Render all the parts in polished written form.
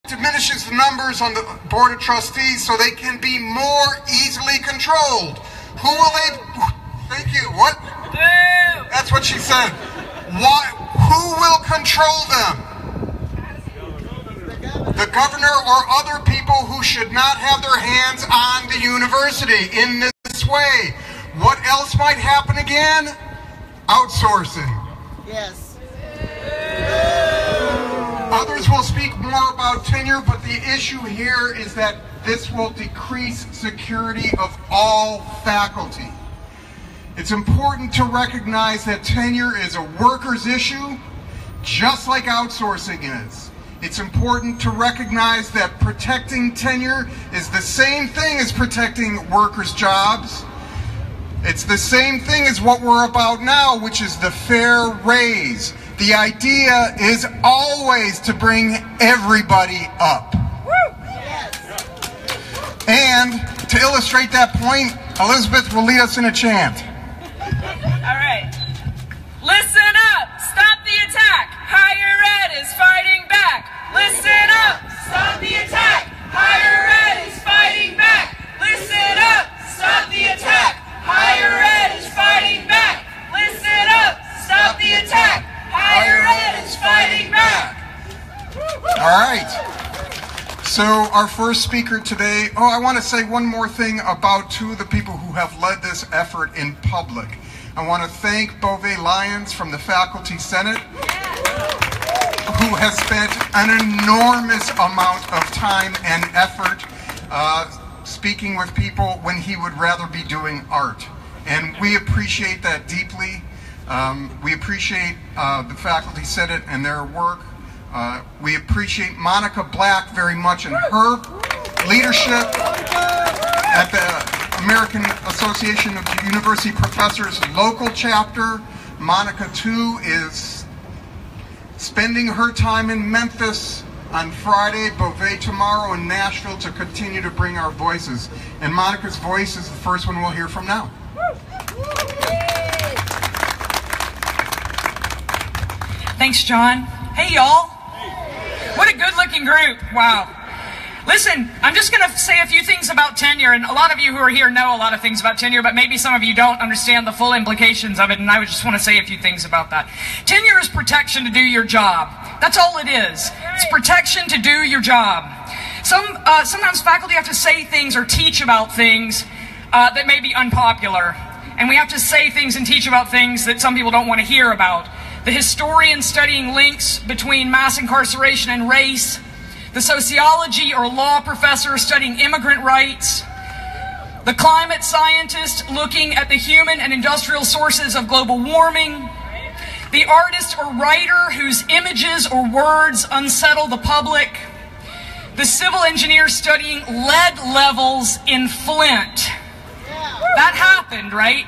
diminishes the numbers on the Board of Trustees so they can be more easily controlled. Who will they... Thank you. What? That's what she said. Why? Who will control them? The governor or other people who should not have their hands on the university in this way. What else might happen again? Outsourcing. Yes. Others will speak more about tenure, but the issue here is that this will decrease security of all faculty. It's important to recognize that tenure is a workers' issue, just like outsourcing is. It's important to recognize that protecting tenure is the same thing as protecting workers' jobs. It's the same thing as what we're about now, which is the fair raise. The idea is always to bring everybody up. And to illustrate that point, Elizabeth will lead us in a chant. All right. Listen up. Stop the attack. Higher ed is fighting back. Listen up. Stop the attack. Higher ed is fighting back. Listen up. Stop the attack. Higher ed is fighting back. Listen up. Stop the attack. Higher ed is fighting back. All right. So our first speaker today, I want to say one more thing about two of the people who have led this effort in public. I want to thank Beauvais Lyons from the Faculty Senate, who has spent an enormous amount of time and effort speaking with people when he would rather be doing art. And we appreciate that deeply. We appreciate the Faculty Senate and their work. We appreciate Monica Black very much and her leadership at the American Association of University Professors local chapter. Monica, too, is spending her time in Memphis on Friday, Beauvais tomorrow, and Nashville to continue to bring our voices. And Monica's voice is the first one we'll hear from now. Thanks, John. Hey, y'all. What a good-looking group. Wow. Listen, I'm just going to say a few things about tenure, and a lot of you who are here know a lot of things about tenure, but maybe some of you don't understand the full implications of it, and I would just want to say a few things about that. Tenure is protection to do your job. That's all it is. It's protection to do your job. Sometimes faculty have to say things or teach about things that may be unpopular, and we have to say things and teach about things that some people don't want to hear about. The historian studying links between mass incarceration and race, the sociology or law professor studying immigrant rights, the climate scientist looking at the human and industrial sources of global warming, the artist or writer whose images or words unsettle the public, the civil engineer studying lead levels in Flint. That happened, right?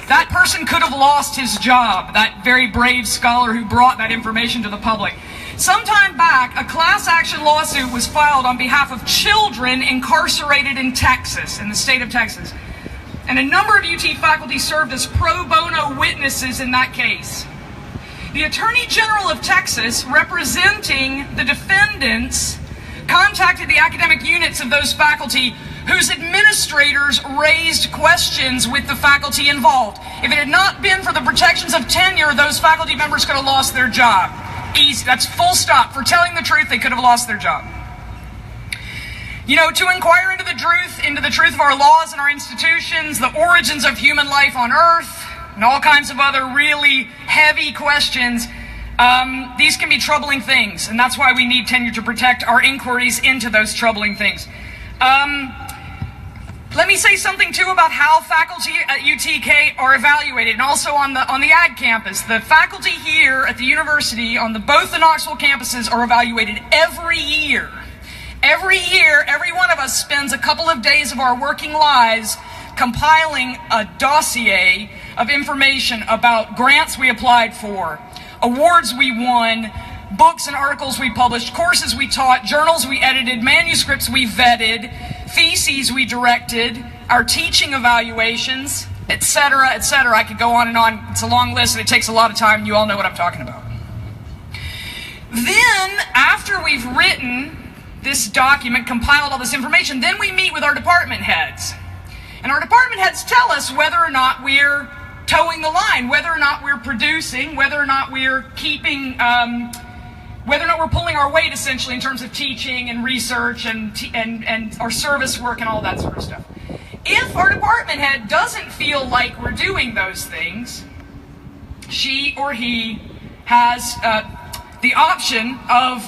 That person could have lost his job, that very brave scholar who brought that information to the public. Sometime back, a class action lawsuit was filed on behalf of children incarcerated in Texas, in the state of Texas. And a number of UT faculty served as pro bono witnesses in that case. The Attorney General of Texas, representing the defendants, contacted the academic units of those faculty whose administrators raised questions with the faculty involved. If it had not been for the protections of tenure, those faculty members could have lost their job. Easy. That's full stop. For telling the truth, they could have lost their job. You know, to inquire into the truth of our laws and our institutions, the origins of human life on Earth, and all kinds of other really heavy questions, these can be troubling things, and that's why we need tenure to protect our inquiries into those troubling things. Let me say something too about how faculty at UTK are evaluated, and also on the Ag campus. The faculty here at the university on both the Knoxville campuses are evaluated every year. Every year, every one of us spends a couple of days of our working lives compiling a dossier of information about grants we applied for, awards we won, books and articles we published, courses we taught, journals we edited, manuscripts we vetted, theses we directed, our teaching evaluations, etc., etc. I could go on and on. It's a long list and it takes a lot of time, and you all know what I'm talking about. Then, after we've written this document, compiled all this information. Then we meet with our department heads. And our department heads tell us whether or not we're towing the line, whether or not we're producing, whether or not we're keeping, whether or not we're pulling our weight, essentially, in terms of teaching and research and our service work and all that sort of stuff. If our department head doesn't feel like we're doing those things, she or he has the option of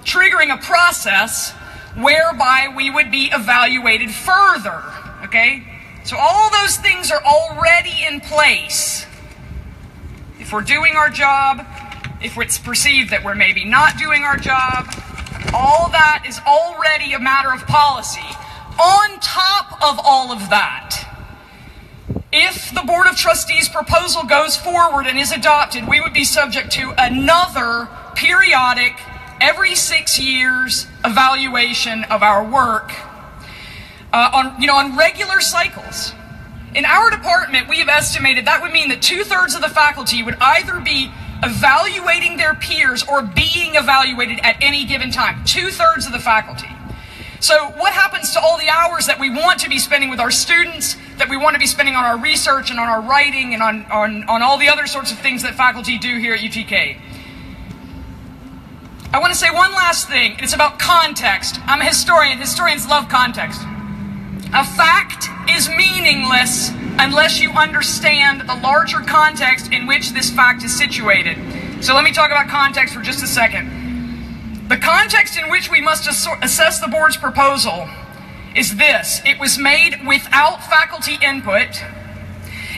triggering a process whereby we would be evaluated further, okay? So all those things are already in place. If we're doing our job, if it's perceived that we're maybe not doing our job, all that is already a matter of policy. On top of all of that, if the Board of Trustees proposal goes forward and is adopted, we would be subject to another periodic, every 6 years, evaluation of our work on regular cycles. In our department, we have estimated that would mean that 2/3 of the faculty would either be evaluating their peers or being evaluated at any given time. 2/3 of the faculty. So what happens to all the hours that we want to be spending with our students, that we want to be spending on our research and on our writing and on all the other sorts of things that faculty do here at UTK? I want to say one last thing. It's about context. I'm a historian. Historians love context. A fact is meaningless unless you understand the larger context in which this fact is situated. So let me talk about context for just a second. The context in which we must assess the board's proposal is this. It was made without faculty input.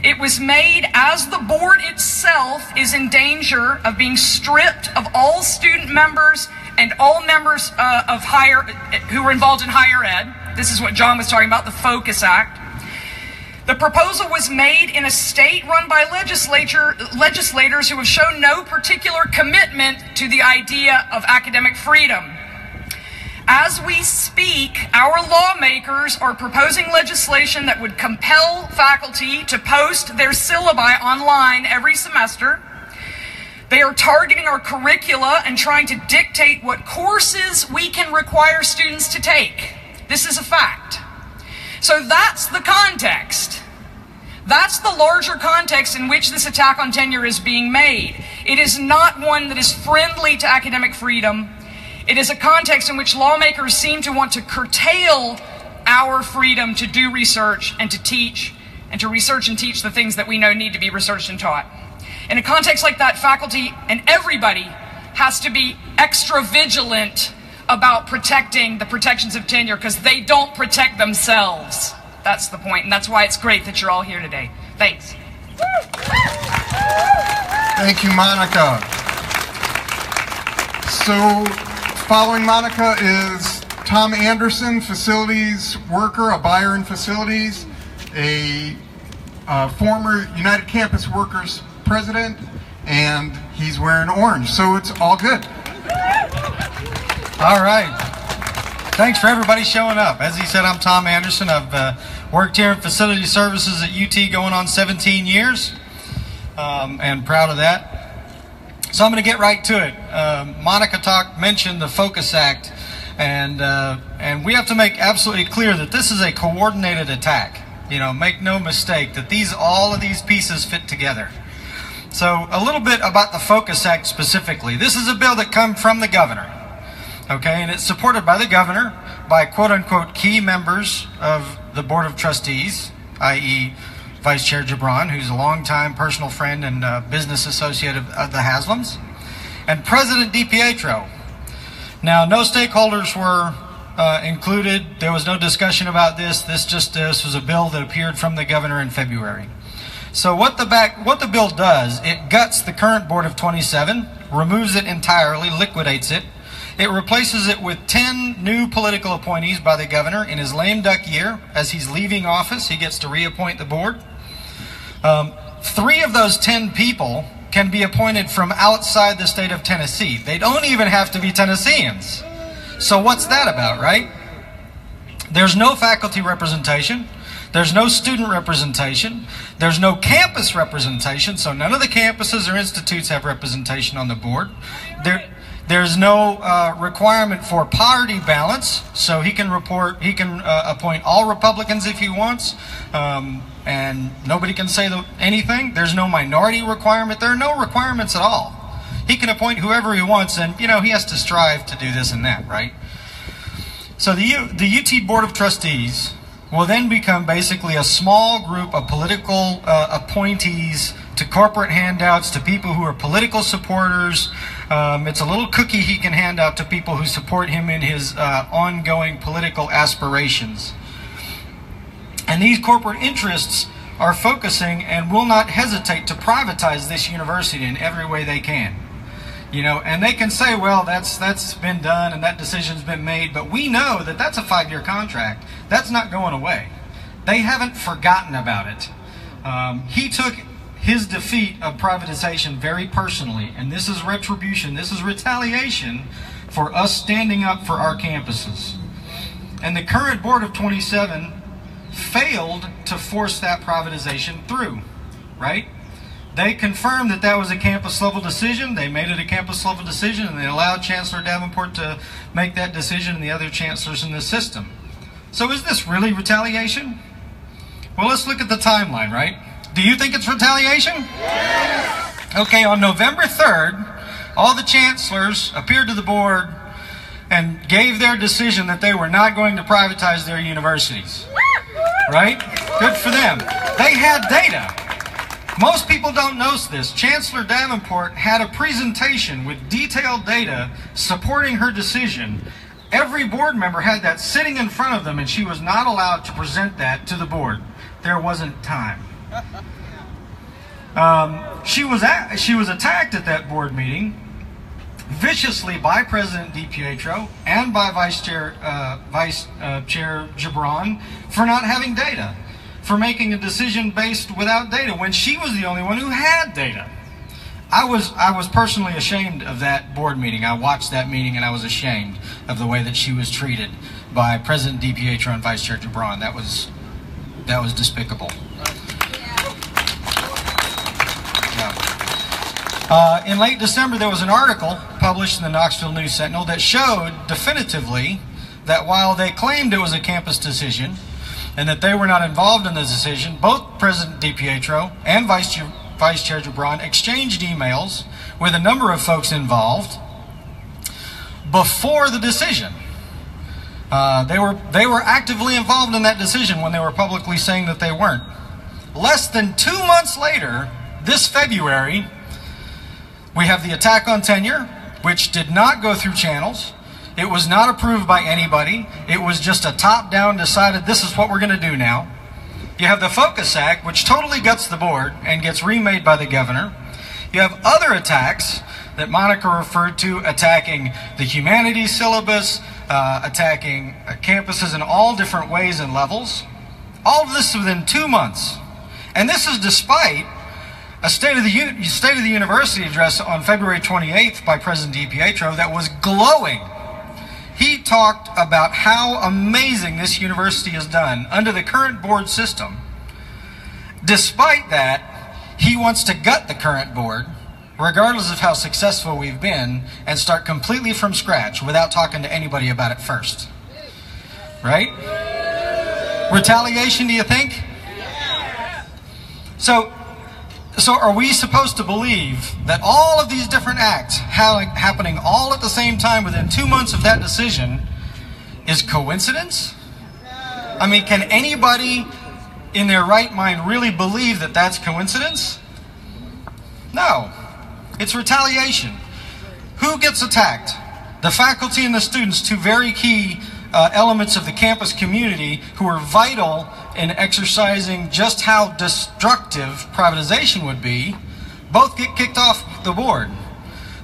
It was made as the board itself is in danger of being stripped of all student members and all members who were involved in higher ed. This is what John was talking about, the Focus Act. The proposal was made in a state run by legislators who have shown no particular commitment to the idea of academic freedom. As we speak, our lawmakers are proposing legislation that would compel faculty to post their syllabi online every semester. They are targeting our curricula and trying to dictate what courses we can require students to take. This is a fact. So that's the context. That's the larger context in which this attack on tenure is being made. It is not one that is friendly to academic freedom. It is a context in which lawmakers seem to want to curtail our freedom to do research and to teach, and to research and teach the things that we know need to be researched and taught. In a context like that, faculty and everybody has to be extra vigilant about protecting the protections of tenure, because they don't protect themselves. That's the point, and that's why it's great that you're all here today. Thanks. Thank you, Monica. So, following Monica is Tom Anderson, facilities worker, a buyer in facilities, a former United Campus Workers president, and he's wearing orange, so it's all good. All right. Thanks for everybody showing up. As he said, I'm Tom Anderson. I've worked here in facility services at UT going on 17 years, and proud of that. So I'm going to get right to it. Monica mentioned the Focus Act, and we have to make absolutely clear that this is a coordinated attack. You know, make no mistake that all of these pieces fit together. So a little bit about the Focus Act specifically. This is a bill that comes from the governor. Okay, and it's supported by the governor, by quote-unquote key members of the Board of Trustees, i.e. Vice Chair Gibran, who's a longtime personal friend and business associate of the Haslams, and President DiPietro. Now, no stakeholders were included. There was no discussion about this. This was a bill that appeared from the governor in February. So what the bill does, it guts the current Board of 27, removes it entirely, liquidates it. It replaces it with 10 new political appointees by the governor in his lame duck year. As he's leaving office, he gets to reappoint the board. 3 of those 10 people can be appointed from outside the state of Tennessee. They don't even have to be Tennesseans. So what's that about, right? There's no faculty representation. There's no student representation. There's no campus representation, so none of the campuses or institutes have representation on the board. There's no requirement for party balance, so he can appoint all Republicans if he wants, and nobody can say anything. There's no minority requirement. There are no requirements at all. He can appoint whoever he wants, and he has to strive to do this and that, right? So the UT Board of Trustees will then become basically a small group of political appointees to corporate handouts, to people who are political supporters. It's a little cookie he can hand out to people who support him in his ongoing political aspirations. And these corporate interests are focusing and will not hesitate to privatize this university in every way they can. And they can say, well, that's been done and that decision's been made, but we know that that's a 5-year contract. That's not going away. They haven't forgotten about it. He took his defeat of privatization very personally, and this is retribution, this is retaliation for us standing up for our campuses. And the current board of 27 failed to force that privatization through, right? They confirmed that that was a campus level decision. They made it a campus level decision, and they allowed Chancellor Davenport to make that decision and the other chancellors in the system. So is this really retaliation? Well, let's look at the timeline, right? Do you think it's retaliation? Yes. Okay, on November 3rd, all the chancellors appeared to the board and gave their decision that they were not going to privatize their universities. Right? Good for them. They had data. Most people don't know this. Chancellor Davenport had a presentation with detailed data supporting her decision. Every board member had that sitting in front of them, and she was not allowed to present that to the board. There wasn't time. She was attacked at that board meeting viciously by President DiPietro and by Vice Chair Gibran for not having data, for making a decision based without data when she was the only one who had data. I was personally ashamed of that board meeting. I watched that meeting and I was ashamed of the way that she was treated by President DiPietro and Vice Chair Gibran. That was despicable. In late December, there was an article published in the Knoxville News Sentinel that showed definitively that while they claimed it was a campus decision and that they were not involved in the decision, both President DiPietro and Vice Chair Gibran exchanged emails with a number of folks involved before the decision. They were actively involved in that decision when they were publicly saying that they weren't. Less than 2 months later, this February, we have the attack on tenure, which did not go through channels. It was not approved by anybody. It was just a top-down decided this is what we're going to do now. You have the Focus Act, which totally guts the board and gets remade by the governor. You have other attacks that Monica referred to, attacking the humanities syllabus, attacking campuses in all different ways and levels. All of this within 2 months. And this is despite a State of the University address on February 28th by President DiPietro that was glowing. He talked about how amazing this university has done under the current board system. Despite that, he wants to gut the current board, regardless of how successful we've been, and start completely from scratch without talking to anybody about it first. Right? Retaliation, do you think? So are we supposed to believe that all of these different acts happening all at the same time within 2 months of that decision is coincidence? I mean, can anybody in their right mind really believe that that's coincidence? No. It's retaliation. Who gets attacked? The faculty and the students, two very key elements of the campus community who are vital in exercising just how destructive privatization would be, both get kicked off the board.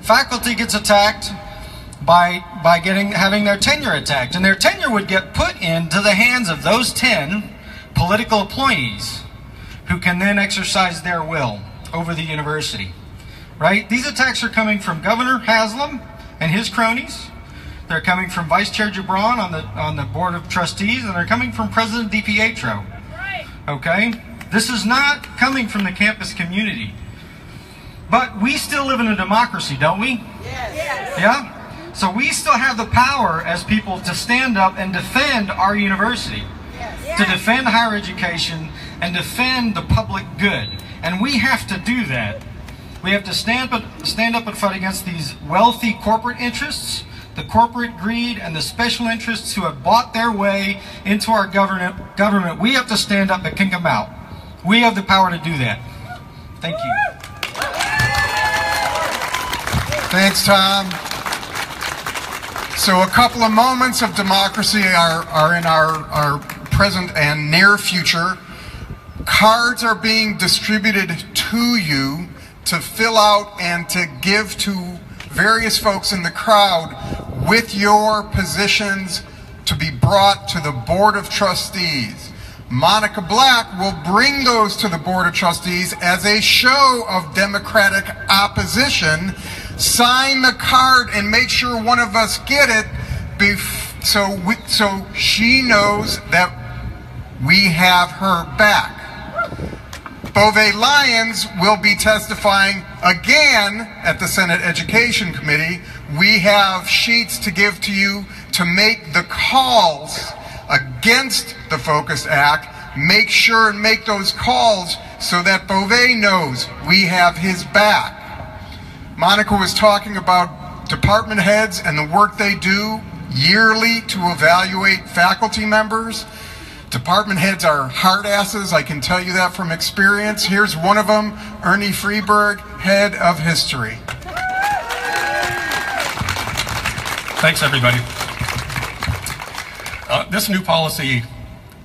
Faculty gets attacked by having their tenure attacked, and their tenure would get put into the hands of those 10 political employees who can then exercise their will over the university. Right? These attacks are coming from Governor Haslam and his cronies. They're coming from Vice Chair Gibran on the Board of Trustees, and they're coming from President DiPietro. Okay? This is not coming from the campus community. But we still live in a democracy, don't we? Yes. Yeah? So we still have the power as people to stand up and defend our university, to defend higher education and defend the public good. And we have to do that. We have to stand up and fight against these wealthy corporate interests, the corporate greed, and the special interests who have bought their way into our government. We have to stand up and kick them out. We have the power to do that. Thank you. Thanks, Tom. So a couple of moments of democracy are in our present and near future. Cards are being distributed to you to fill out and to give to various folks in the crowd with your positions to be brought to the Board of Trustees. Monica Black will bring those to the Board of Trustees as a show of Democratic opposition. Sign the card and make sure one of us get it so she knows that we have her back. Beauvais Lions will be testifying again at the Senate Education Committee. We have sheets to give to you to make the calls against the Focus Act. Make sure and make those calls so that Beauvais knows we have his back. Monica was talking about department heads and the work they do yearly to evaluate faculty members. Department heads are hard asses, I can tell you that from experience. Here's one of them, Ernie Freeberg, head of history. Thanks, everybody. This new policy,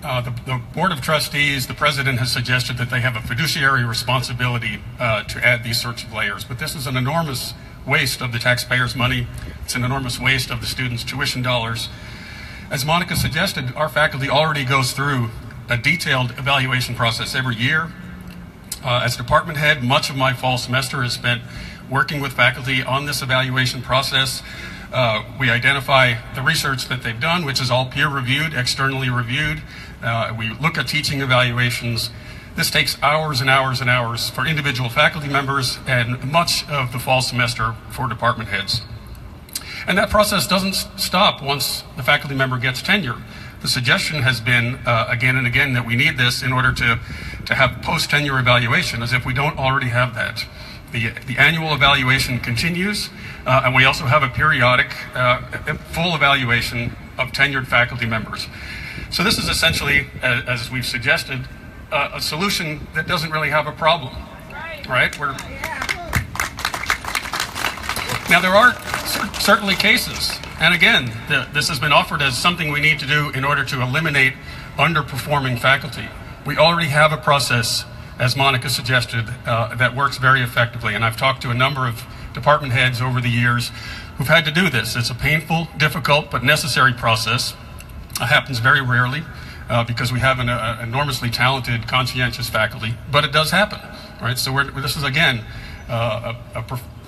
the Board of Trustees, the President has suggested that they have a fiduciary responsibility to add these sorts of layers. But this is an enormous waste of the taxpayers' money. It's an enormous waste of the students' tuition dollars. As Monica suggested, our faculty already goes through a detailed evaluation process every year. As department head, much of my fall semester is spent working with faculty on this evaluation process. We identify the research that they've done, which is all peer-reviewed, externally reviewed. We look at teaching evaluations. This takes hours and hours and hours for individual faculty members and much of the fall semester for department heads. And that process doesn't stop once the faculty member gets tenure. The suggestion has been, again and again, that we need this in order to have post-tenure evaluation, as if we don't already have that. The annual evaluation continues, and we also have a periodic full evaluation of tenured faculty members. So this is essentially, as we've suggested, a solution that doesn't really have a problem, right? Now there are certainly cases, and again, this has been offered as something we need to do in order to eliminate underperforming faculty. We already have a process, as Monica suggested, that works very effectively, and I've talked to a number of department heads over the years who've had to do this. It's a painful, difficult, but necessary process. It happens very rarely because we have an enormously talented, conscientious faculty, but it does happen, right? So this is, again, an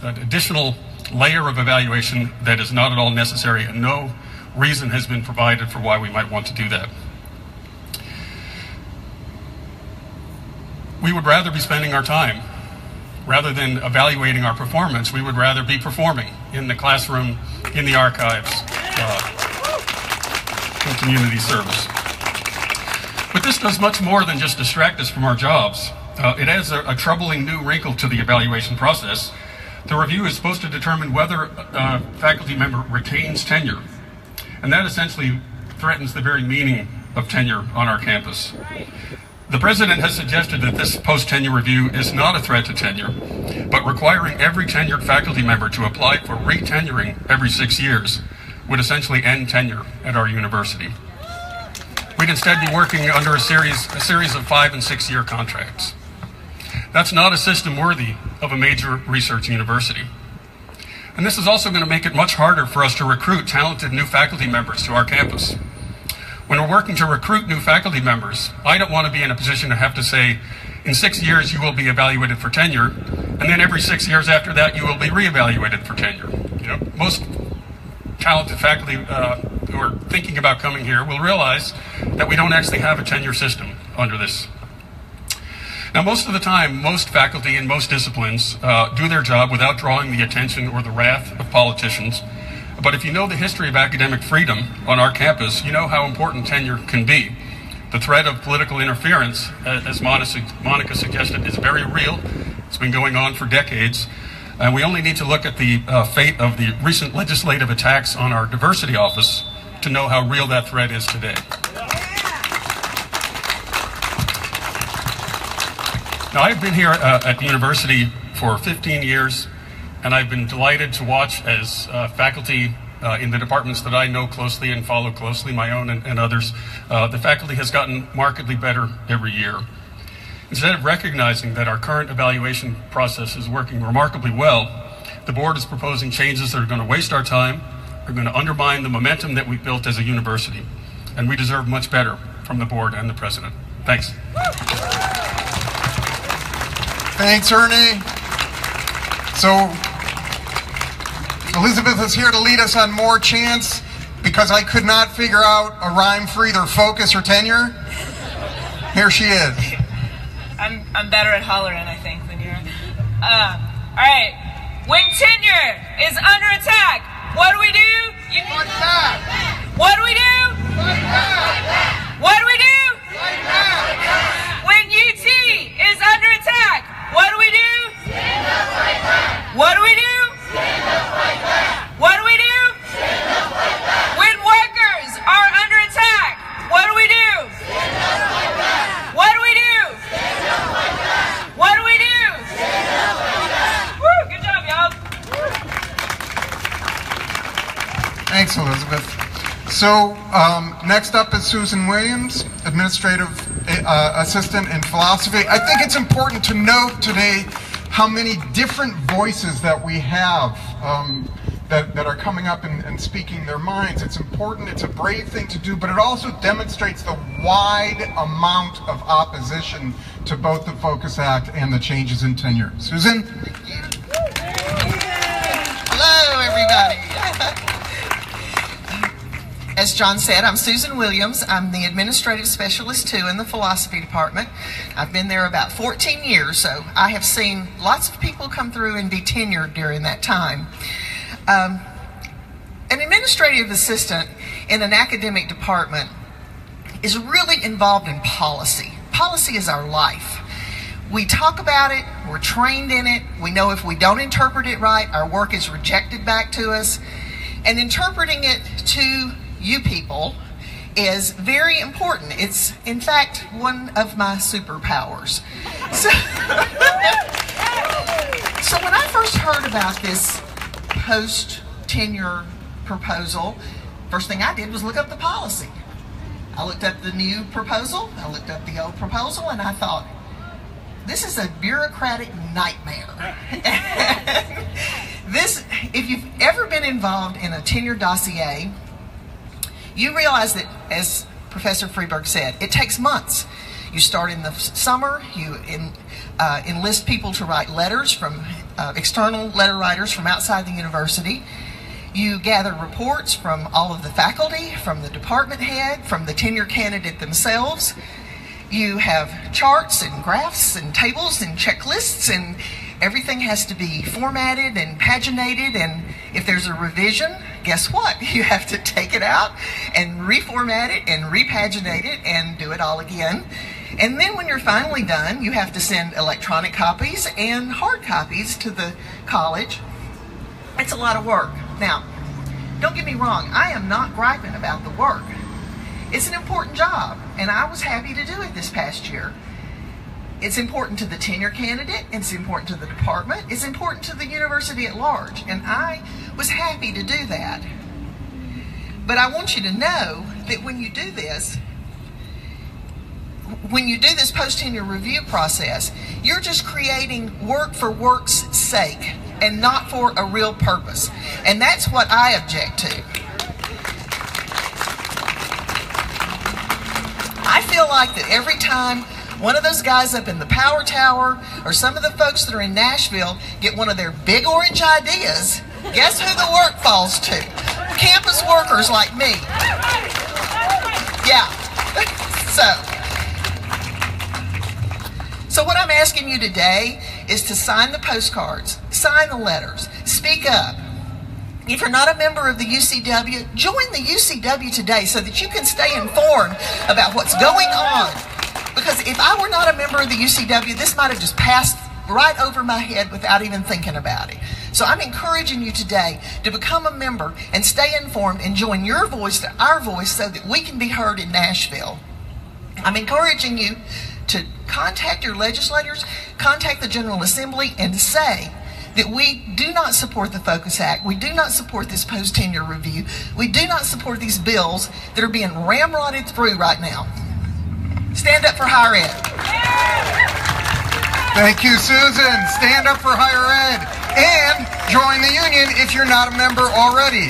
additional layer of evaluation that is not at all necessary, and no reason has been provided for why we might want to do that. We would rather be spending our time, rather than evaluating our performance, we would rather be performing in the classroom, in the archives, in community service. But this does much more than just distract us from our jobs. It adds a troubling new wrinkle to the evaluation process. The review is supposed to determine whether a faculty member retains tenure, and that essentially threatens the very meaning of tenure on our campus. The President has suggested that this post-tenure review is not a threat to tenure, but requiring every tenured faculty member to apply for re-tenuring every 6 years would essentially end tenure at our university. We'd instead be working under a series of 5- and 6-year contracts. That's not a system worthy of a major research university. And this is also going to make it much harder for us to recruit talented new faculty members to our campus. When we're working to recruit new faculty members, I don't want to be in a position to have to say, in 6 years you will be evaluated for tenure, and then every 6 years after that you will be reevaluated for tenure. You know, most talented faculty who are thinking about coming here will realize that we don't actually have a tenure system under this. Now, most of the time, most faculty in most disciplines do their job without drawing the attention or the wrath of politicians. But if you know the history of academic freedom on our campus, you know how important tenure can be. The threat of political interference, as Monica suggested, is very real. It's been going on for decades. And we only need to look at the fate of the recent legislative attacks on our diversity office to know how real that threat is today. Now, I've been here at the university for 15 years, and I've been delighted to watch as faculty in the departments that I know closely and follow closely, my own and others, the faculty has gotten markedly better every year. Instead of recognizing that our current evaluation process is working remarkably well, the board is proposing changes that are going to waste our time, are going to undermine the momentum that we've built as a university, and we deserve much better from the board and the president. Thanks. Thanks, Ernie. So, Elizabeth is here to lead us on more chance because I could not figure out a rhyme for either focus or tenure. Here she is. I'm better at hollering, I think, than you. All right. When tenure is under attack, what do we do? Fight back. What do we do? Fight back. What do we do? Fight back. When UT is under attack, what do we do? Stand up, fight back. What do we do? Stand up, fight back. What do we do? Stand up, fight back. When workers are under attack, what do we do? Stand up, fight back. What do we do? Stand up, fight back. What do we do? Stand up, fight back. Woo, good job, y'all. Thanks, Elizabeth. So, next up is Susan Williams, Administrative Assistant in Philosophy. I think it's important to note today how many different voices that we have that are coming up and speaking their minds. It's important, it's a brave thing to do, but it also demonstrates the wide amount of opposition to both the Focus Act and the changes in tenure. Susan? Hello, everybody. As John said, I'm Susan Williams. I'm the Administrative Specialist, too, in the Philosophy Department. I've been there about 14 years, so I have seen lots of people come through and be tenured during that time. An administrative assistant in an academic department is really involved in policy. Policy is our life. We talk about it, we're trained in it, we know if we don't interpret it right, our work is rejected back to us, and interpreting it to you people is very important. It's, in fact, one of my superpowers. So when I first heard about this post-tenure proposal, first thing I did was look up the policy. I looked up the new proposal, I looked up the old proposal, and I thought, this is a bureaucratic nightmare. This, if you've ever been involved in a tenure dossier, you realize that, as Professor Freeberg said, it takes months. You start in the summer, you enlist people to write letters from external letter writers from outside the university. You gather reports from all of the faculty, from the department head, from the tenure candidate themselves. You have charts and graphs and tables and checklists, and everything has to be formatted and paginated, and if there's a revision, guess what? You have to take it out and reformat it and repaginate it and do it all again. And then when you're finally done, you have to send electronic copies and hard copies to the college. It's a lot of work. Now, don't get me wrong, I am not griping about the work. It's an important job, and I was happy to do it this past year. It's important to the tenure candidate, it's important to the department, it's important to the university at large, and I was happy to do that. But I want you to know that when you do this post-tenure review process, you're just creating work for work's sake and not for a real purpose. And that's what I object to. I feel like that every time one of those guys up in the power tower or some of the folks that are in Nashville get one of their big orange ideas, guess who the work falls to? Campus workers like me. Yeah. So what I'm asking you today is to sign the postcards, sign the letters, speak up. If you're not a member of the UCW, join the UCW today so that you can stay informed about what's going on. Because if I were not a member of the UCW, this might have just passed right over my head without even thinking about it. So I'm encouraging you today to become a member and stay informed and join your voice to our voice so that we can be heard in Nashville. I'm encouraging you to contact your legislators, contact the General Assembly, and say that we do not support the Focus Act. We do not support this post-tenure review. We do not support these bills that are being ramrodded through right now. Stand up for higher ed. Thank you, Susan. Stand up for higher ed and join the union if you're not a member already.